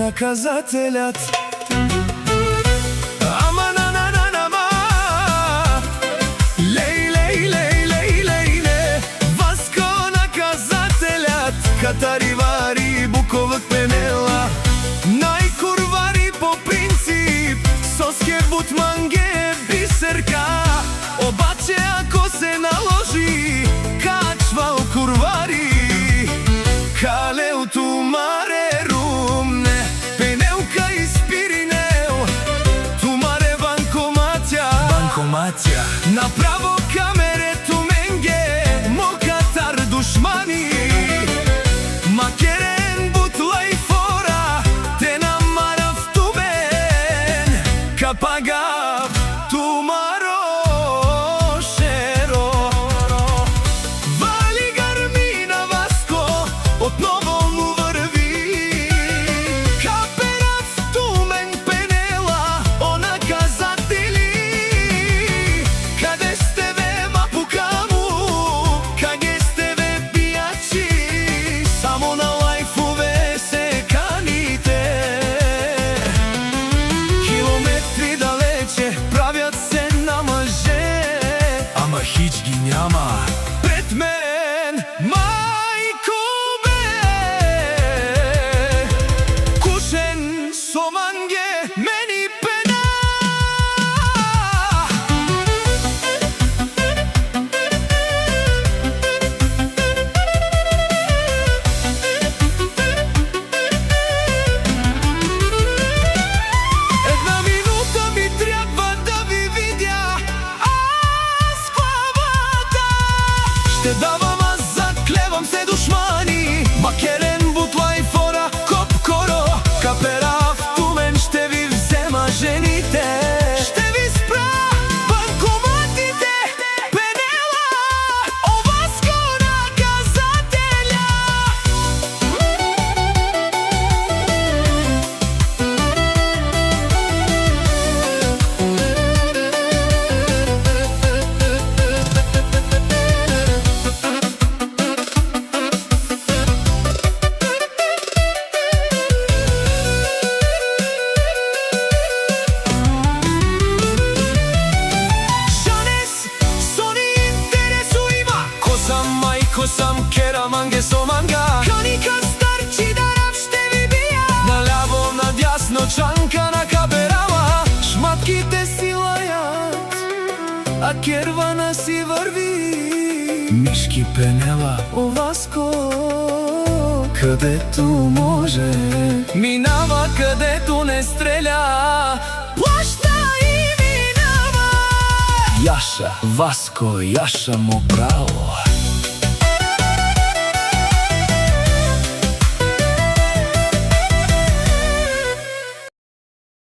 наказателят. Катаривари Буковак Пенела, најкурвари по принцип, соске бутманге бисерка, обаче ако се наложи, качвал курвари, калеу тумаре румне, пенелка и спиринел, тумаре банкоматја, направо камере туменге, мокатар душмани. Макерен бутлај фора, те намарав тумен, капагав тумаро шеро. Вали гармина Васко, отново му врви, каперав тумен Пенела, о наказатели. Каде сте ве мапукаму, каде сте ве бијачи, само на лајфове се каните. Километри далече правят се на мъже, ама хич ги няма пред мен. Мајко бе, кушен со манге, мени пена. Една минута ми трябва да ви видя, аз главата ще давам, аз заклевам се душмани. Макерен бутлај фора, копкоро, каперав тумен, ще ви взема жените, ще ви спра банкоматите. Пенела, о Васко наказателя. Жанес, сони интересуива, косам мајко сам, кераманге со манга. Каника старчи дарав, ще ви бија, наляво надјасно чанка на каберава. Шматките си лајат, а кервана си върви. Мишки Пенела, о Васко, където може, минава където не стреля, плаща и минава. Јаша, Васко, Јаша му право.